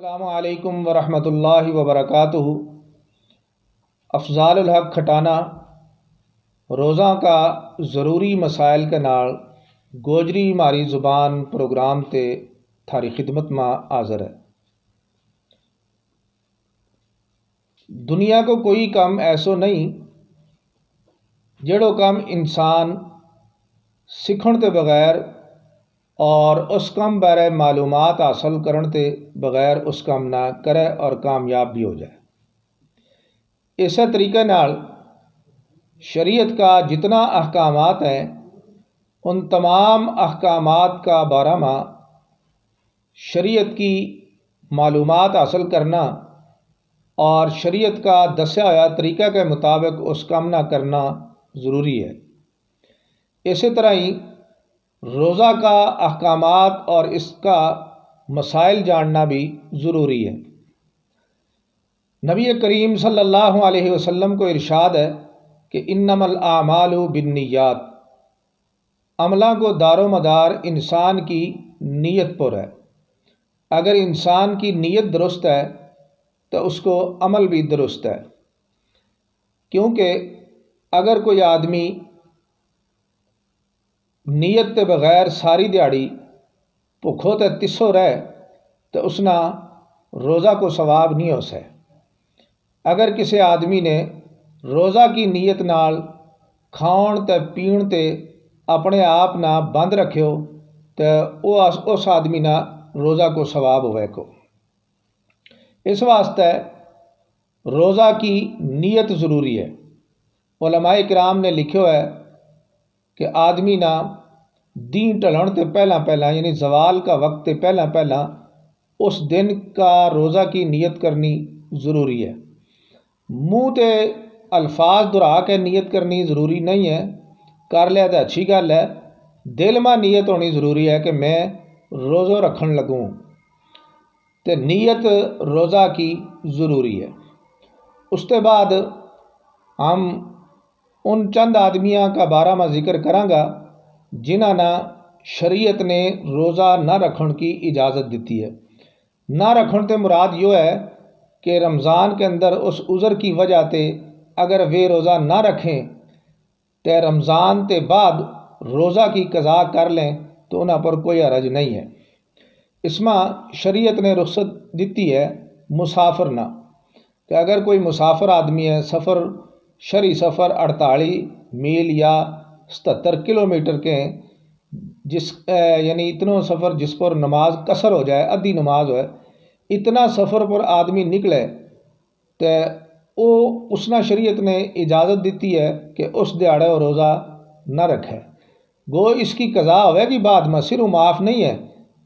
السلام علیکم ورحمۃ اللہ وبرکاتہ۔ افضال الحق کھٹانا روزاں کا ضروری مسائل کے نال گوجری ماری زبان پروگرام تے تھاری خدمت میں حاضر ہے۔ دنیا کو کوئی کام ایسو نہیں جڑو کام انسان سکھن تے بغیر اور اس کام بارے معلومات حاصل کرن تے بغیر اس کام نہ کرے اور کامیاب بھی ہو جائے۔ اسی طریقے نال شریعت کا جتنا احکامات ہیں ان تمام احکامات کا بارے میں شریعت کی معلومات حاصل کرنا اور شریعت کا دسیا ہوا طریقہ کے مطابق اس کام نہ کرنا ضروری ہے۔ اسی طرح ہی روزہ کا احکامات اور اس کا مسائل جاننا بھی ضروری ہے۔ نبی کریم صلی اللہ علیہ وسلم کو ارشاد ہے کہ انما الاعمال بالنیات، عملوں کو دار و مدار انسان کی نیت پر ہے۔ اگر انسان کی نیت درست ہے تو اس کو عمل بھی درست ہے، کیونکہ اگر کوئی آدمی نیت کے بغیر ساری دیہڑی بھوکھو تے تسو رہے تو اس نا روزہ کو ثواب نہیں ہو سکے۔ اگر کسی آدمی نے روزہ کی نیت نال کھاؤن تے پین تے اپنے آپ نہ بند رکھیو تو اس آدمی نہ روزہ کو ثواب ہوئے کو۔ اس واسطے روزہ کی نیت ضروری ہے۔ علماء کرام نے لکھو ہے کہ آدمی نہ دین ٹلن تے پہلا یعنی زوال کا وقت تے پہلا اس دن کا روزہ کی نیت کرنی ضروری ہے۔ منہ تے الفاظ دہرا کے نیت کرنی ضروری نہیں ہے، کر لیا تو اچھی گل ہے۔ دل میں نیت ہونی ضروری ہے کہ میں روزہ رکھن لگوں، تے نیت روزہ کی ضروری ہے۔ اس کے بعد ہم ان چند آدمیاں کا بارہ میں ذکر کروں گا جنہاں نے شریعت نے روزہ نہ رکھن کی اجازت دیتی ہے۔ نہ رکھن تے مراد یہ ہے کہ رمضان کے اندر اس عذر کی وجہ تے اگر وہ روزہ نہ رکھیں تے رمضان تے بعد روزہ کی قضا کر لیں تو انہاں پر کوئی حرج نہیں ہے۔ اس میں شریعت نے رخصت دیتی ہے مسافر نہ، کہ اگر کوئی مسافر آدمی ہے، شرعی سفر 48 میل یا 77 کلومیٹر کے ہیں، یعنی اتنا سفر جس پر نماز قصر ہو جائے، ادھی نماز ہوئے، اتنا سفر پر آدمی نکلے تو اس نے شریعت نے اجازت دیتی ہے کہ اس دیہڑے وہ روزہ نہ رکھے۔ گو اس کی قضا ہوئے گی بعد میں، صرف معاف نہیں ہے،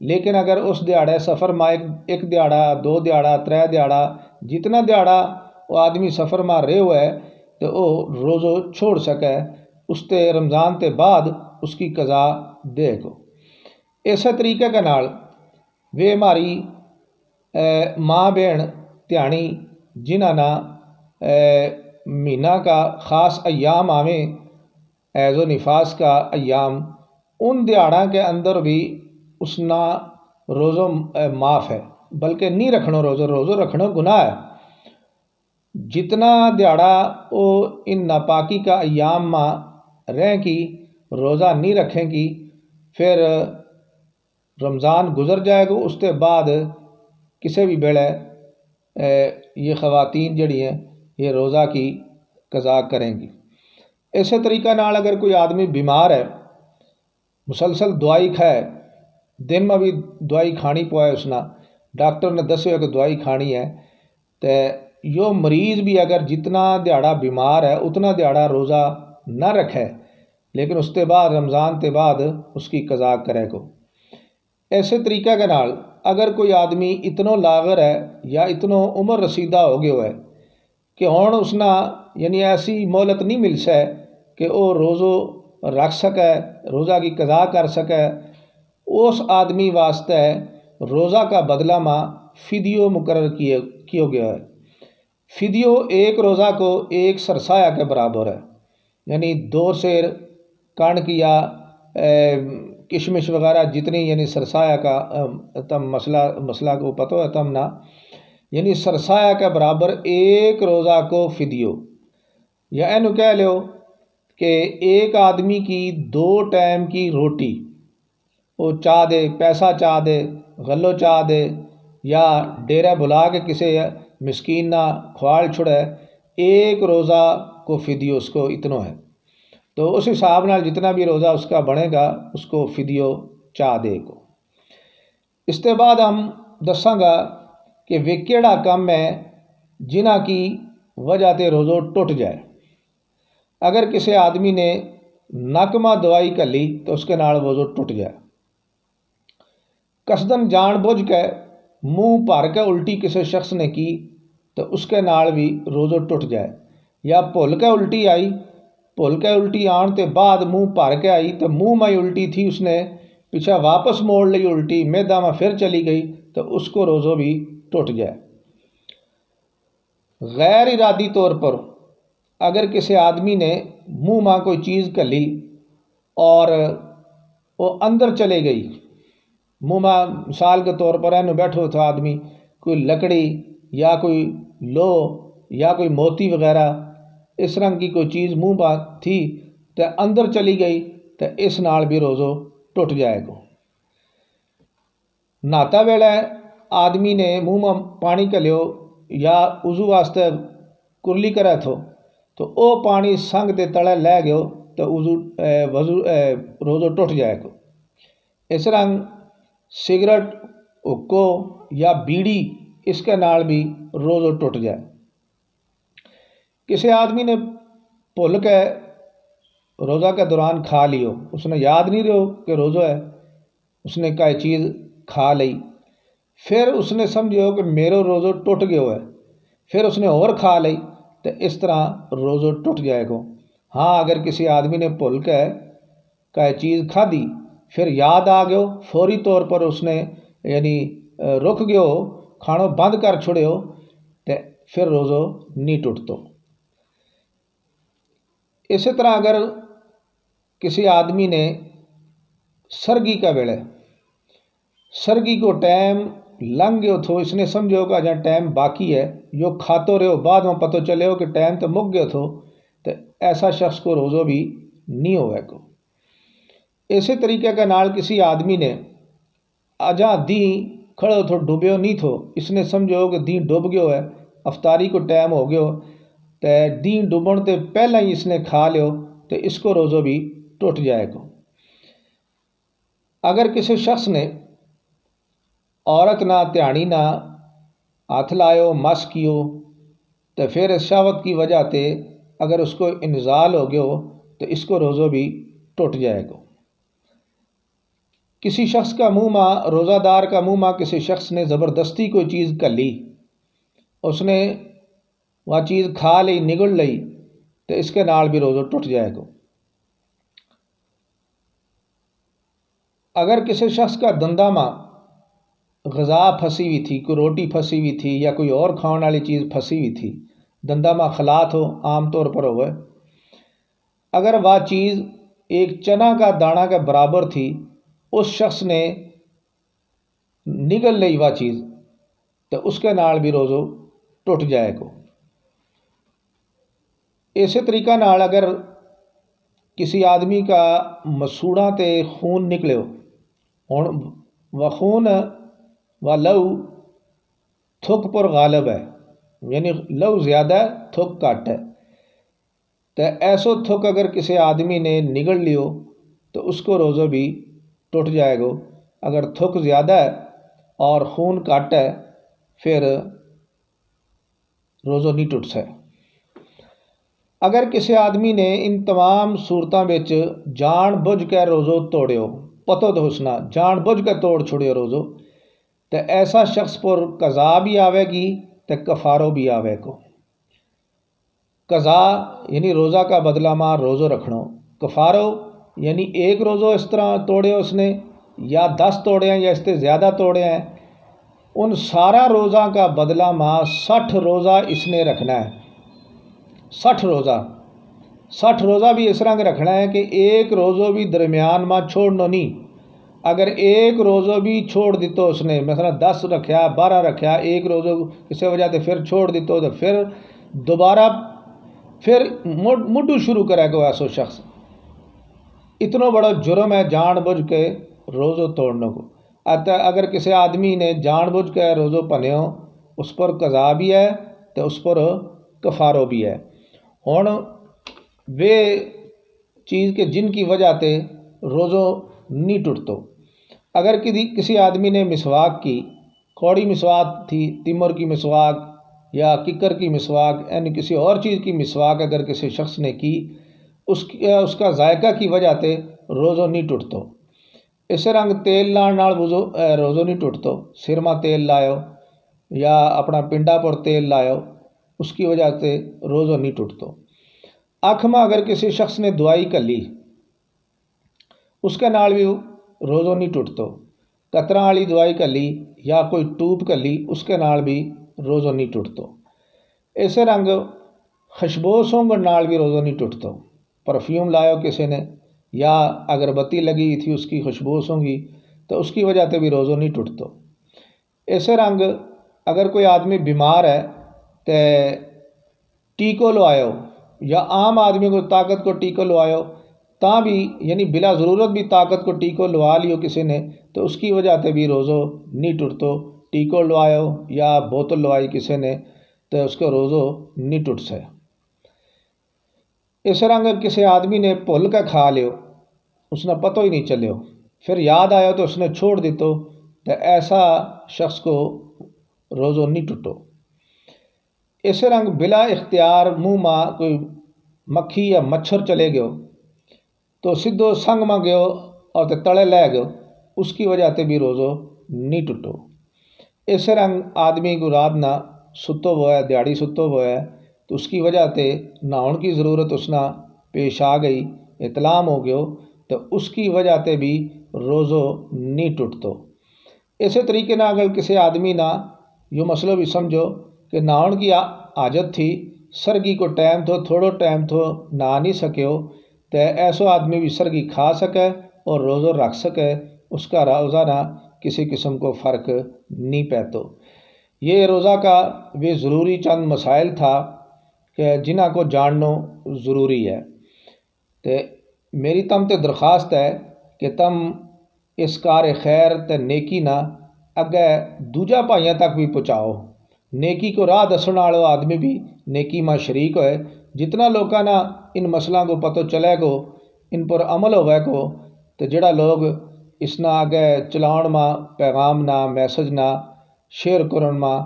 لیکن اگر اس دیہڑے سفر میں ایک دیہڑا، 2 دیہڑا، 3 دیہڑا، جتنا دیہڑا وہ آدمی سفر میں رہے ہوئے تو وہ روزہ چھوڑ سکے، اس تے رمضان تے بعد اس کی قضا دے کو۔ اسی طریقے کے نال وہ ہماری ماں بہن تیانی جنہاں نا مہینہ کا خاص ایام آویں، ایز و نفاس کا ایام، ان دیہڑاں کے اندر بھی اس نا روزہ معاف ہے، بلکہ نہیں رکھنا روزہ رکھنا گناہ ہے۔ جتنا دیہڑا وہ ان ناپاکی کا ایام میں رہیں کی روزہ نہیں رکھیں گی، پھر رمضان گزر جائے گا، اس کے بعد کسی بھی بیڑے یہ خواتین جڑی ہیں یہ روزہ کی قضا کریں گی۔ اسی طریقہ نال اگر کوئی آدمی بیمار ہے، مسلسل دوائی کھائے، دن میں بھی دوائی کھانی پوائے، اس نے ڈاکٹر نے دسو کہ دوائی کھانی ہے، تو یہ مریض بھی اگر جتنا دیہڑا بیمار ہے اتنا دیہڑا روزہ نہ رکھے، لیکن اس کے بعد رمضان کے بعد اس کی قضا کرے کو۔ ایسے طریقہ کے نال اگر کوئی آدمی اتنو لاغر ہے یا اتنو عمر رسیدہ ہو گیا ہے کہ ہون اس نا یعنی ایسی مہلت نہیں مل سکے کہ وہ روزہ رکھ سکے، روزہ کی قضا کر سکے، اس آدمی واسطے روزہ کا بدلہ میں فدیو مقرر کیا گیا ہے۔ فدیو ایک روزہ کو 1 سرسایہ کے برابر ہے، یعنی 2 سیر کنک یا کشمش وغیرہ جتنی یعنی سرسایہ کا تم مسئلہ کو پتہ ہے تم نہ یعنی سرسایہ کے برابر ایک روزہ کو فدیو یا اینو کہہ لو کہ ایک آدمی کی 2 ٹائم کی روٹی وہ چاہ دے پیسہ چاہ دے غلو چاہ دے یا ڈیرہ بلا کے کسی مسکین نہ کھوال چھڑے ایک روزہ کو فدیو اس کو اتنا ہے تو اس حساب نال جتنا بھی روزہ اس کا بنے گا اس کو فدیو چاہ دے کو۔ اس کے بعد ہم دساں گا کہ وہ کیڑا کم ہے جنہ کی وجہ تے روزہ ٹوٹ جائے۔ اگر کسی آدمی نے ناکمہ دوائی کلی تو اس کے نال روزہ ٹوٹ جائے۔ قصدن جان بوجھ کے منہ بھر کے الٹی کسی شخص نے کی تو اس کے نال بھی روزہ ٹوٹ جائے، یا بھول کے الٹی آئی، بھول کے الٹی آن تے بعد منہ بھر کے آئی تو منہ میں الٹی تھی اس نے پیچھے واپس موڑ لی الٹی میدا میں پھر چلی گئی تو اس کو روزہ بھی ٹوٹ جائے۔ غیر ارادی طور پر اگر کسی آدمی نے منہ میں کوئی چیز کلی اور وہ اندر چلے گئی، منہ میں مثال کے طور پر اینو بیٹھو تھا آدمی کوئی لکڑی یا کوئی لو یا کوئی موتی وغیرہ اس رنگ کی کوئی چیز منہ میں تھی تو اندر چلی گئی تو اس نال بھی روزہ ٹوٹ جائے گا۔ نہاتا ویلے آدمی نے منہ میں پانی کلیو یا وضو واسطے کرلی کرے تھو تو او پانی سنگ دے تلے لے گیو تو وضو روزہ ٹوٹ جائے گا۔ اس رنگ سگریٹ حکو یا بیڑی اس کے نال بھی روزہ ٹوٹ جائے۔ کسی آدمی نے بھول کے روزہ کے دوران کھا لیو، اس نے یاد نہیں رہو کہ روزہ ہے، اس نے کوئی چیز کھا لی، پھر اس نے سمجھو کہ میرا روزہ ٹوٹ گیا ہے، پھر اس نے اور کھا لی تو اس طرح روزہ ٹوٹ جائے گا۔ ہاں اگر کسی آدمی نے بھول کے کوئی چیز کھا دی پھر یاد آ گیا فوری طور پر اس نے یعنی رک گیو کھانو بند کر چھوڑیو تو پھر روزہ نہیں ٹوٹتا۔ اسی طرح اگر کسی آدمی نے سرگی کا ویلے سرگی کو ٹائم لنگ گیا تھو، اس نے سمجھو کہ جہاں ٹائم باقی ہے جو کھاتو رہو بعد میں پتہ چلے ہو کہ ٹائم تو مک گیا تھو تو ایسا شخص کو روزہ بھی نہیں ہوئے کو۔ اسی طریقے کے نال کسی آدمی نے اجاں دین کھڑو تھو ڈوبیو نہیں تھو، اس نے سمجھو کہ دین ڈوب گیا ہے، افطاری کو ٹائم ہو گیا تو دین ڈوبن تے پہلا ہی اس نے کھا لیو تو اس کو روزہ بھی ٹوٹ جائے گا۔ اگر کسی شخص نے عورت نہ دھیانی نہ ہاتھ لائیو مس کیو تو پھر اس شہوت کی وجہ تے اگر اس کو انزال ہو گیا تو اس کو روزہ بھی ٹوٹ جائے گا۔ کسی شخص کا منہ ماں روزہ دار کا منہ ماں کسی شخص نے زبردستی کوئی چیز کلی، اس نے وہ چیز کھا لی نگل لی تو اس کے نال بھی روزہ ٹوٹ جائے گا۔ اگر کسی شخص کا دندہ ماں غذا پھنسی ہوئی تھی، کوئی روٹی پھنسی ہوئی تھی یا کوئی اور کھانے والی چیز پھنسی ہوئی تھی، دندہ ماں خلات ہو عام طور پر ہوئے، اگر وہ چیز ایک چنا کا دانہ کے برابر تھی اس شخص نے نگل لی وہ چیز تو اس کے نال بھی روزہ ٹوٹ جائے گا۔ اسی طریقہ نال اگر کسی آدمی کا مسوڑا تے خون نکلے ہوں وہ خون و لہو تھک پر غالب ہے، یعنی لہو زیادہ ہے تھک کٹ ہے، تو ایسو تھک اگر کسی آدمی نے نگل لیو تو اس کو روزہ بھی ٹوٹ جائے گا۔ اگر تھک زیادہ ہے اور خون کٹ ہے پھر روزہ نہیں ٹوٹ سکے۔ اگر کسی آدمی نے ان تمام صورتوں میں جان بوجھ کے روزہ توڑیو، پتہ تو حسنا جان بوجھ کے توڑ چھوڑیو روزہ، تو ایسا شخص پر قضا بھی آوے گی تو کفارو بھی آوے کو۔ قضا یعنی روزہ کا بدلہ ماں روزہ رکھنا، کفارو یعنی ایک روزہ اس طرح توڑے اس نے یا 10 توڑے ہیں یا اس سے زیادہ توڑے ہیں، ان سارا روزہ کا بدلہ ماں 60 روزہ اس نے رکھنا ہے۔ 60 روزہ بھی اس رنگ رکھنا ہے کہ ایک روزہ بھی درمیان ماں چھوڑنا نہیں، اگر ایک روزہ بھی چھوڑ دیتو اس نے مثلا 10 رکھیا 12 رکھیا ایک روزہ کسی وجہ سے پھر چھوڑ دیتو تو پھر دوبارہ پھر مڈو شروع کرے گا ایسو شخص اتنا بڑا جرم ہے جان بوجھ کے روزہ توڑنے کو۔ اگر کسی آدمی نے جان بوجھ کے روزہ پنیو اس پر قضا بھی ہے تو اس پر کفارو بھی ہے۔ ہن وہ چیز کے جن کی وجہ سے روزہ نہیں ٹوٹتو، اگر کسی آدمی نے مسواک کی، کوڑی مسواک تھی، تیمر کی مسواک یا ککر کی مسواک یعنی کسی اور چیز کی مسواک اگر کسی شخص نے کی اس کا ذائقہ کی وجہ سے روزہ نہیں ٹوٹتو۔ اس رنگ تیل لان نال روزہ نہیں ٹوٹتو، سرما تیل لائیو یا اپنا پنڈا پر تیل لائیو اس کی وجہ سے روزہ نہیں ٹوٹتو۔ اکھ میں اگر کسی شخص نے دوائی کر لی اس کے نال بھی روزہ نہیں ٹوٹتو، قطرہ والی دوائی کر لی یا کوئی ٹوب کر لی اس کے نال بھی روزہ نہیں ٹوٹتو۔ اس رنگ خوشبو سونگن نال بھی روزہ نہیں ٹوٹتو، پرفیوم لائیو کسی نے یا اگربتی لگی تھی اس کی خوشبو سونگی تو اس کی وجہ سے بھی روزہ نہیں ٹوٹتو۔ اس رنگ اگر کوئی آدمی بیمار ہے تو ٹیکو لوایو یا عام آدمی کو طاقت کو ٹیکو لوایو تاں بھی یعنی بلا ضرورت بھی طاقت کو ٹیکو لوا لیو کسی نے تو اس کی وجہ سے بھی روزہ نہیں ٹوٹتو۔ ٹیکو لوایو یا بوتل لوائی کسی نے تو اس کا روزہ نہیں ٹوٹ سے۔ اس رنگ کسی آدمی نے بھول کے کھا لیو اس نے پتہ ہی نہیں چلیو پھر یاد آیا تو اس نے چھوڑ دیتو تو ایسا شخص کو روزہ نہیں ٹوٹو۔ اس رنگ بلا اختیار منہ میں کوئی مکھی یا مچھر چلے گئے تو سدھو سنگ میں گئے اور تڑے لے گئے اس کی وجہ سے بھی روزہ نہیں ٹوٹو۔ اس رنگ آدمی کو رات نہ ستو ہوا ہے دیہڑی ستو ہوا ہے تو اس کی وجہ سے نہاؤن کی ضرورت اس نہ پیش آ گئی اطلام ہو گئے تو اس کی وجہ سے بھی روزہ نہیں ٹوٹتو۔ اسی طریقے نہ اگر کسی آدمی نہ یہ مسئلہ بھی سمجھو کہ نہاؤن کی حاجت تھی سرگی کو ٹائم تھو تھوڑو ٹائم تھو نہا نہیں سکیو تو ایسو آدمی بھی سرگی کھا سکے اور روزہ رکھ سکے اس کا روزہ نہ کسی قسم کو فرق نہیں پیتو۔ یہ روزہ کا بھی ضروری چند مسائل تھا کہ جنہ کو جاننا ضروری ہے۔ تو میری تم تے درخواست ہے کہ تم اس کار خیر تے نیکی نہ اگے دوجا بھائیاں تک بھی پہنچاؤ۔ نیکی کو راہ دسن والو آدمی بھی نیکی میں شریک ہوئے۔ جتنا لوگاں نہ ان مسئلہ کو پتہ چلے گو ان پر عمل ہوئے گو تو جڑا لوگ اس نہ آگے چلاؤن میں پیغام نہ میسج نہ شیئر کرن میں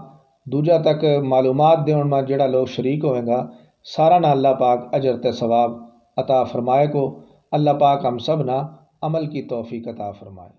دوجا تک معلومات دیون میں جڑا لوگ شریک ہوئیں گا سارا نہ اللہ پاک اجر تے ثواب عطا فرمائے کو۔ اللہ پاک ہم سب نہ عمل کی توفیق عطا فرمائے۔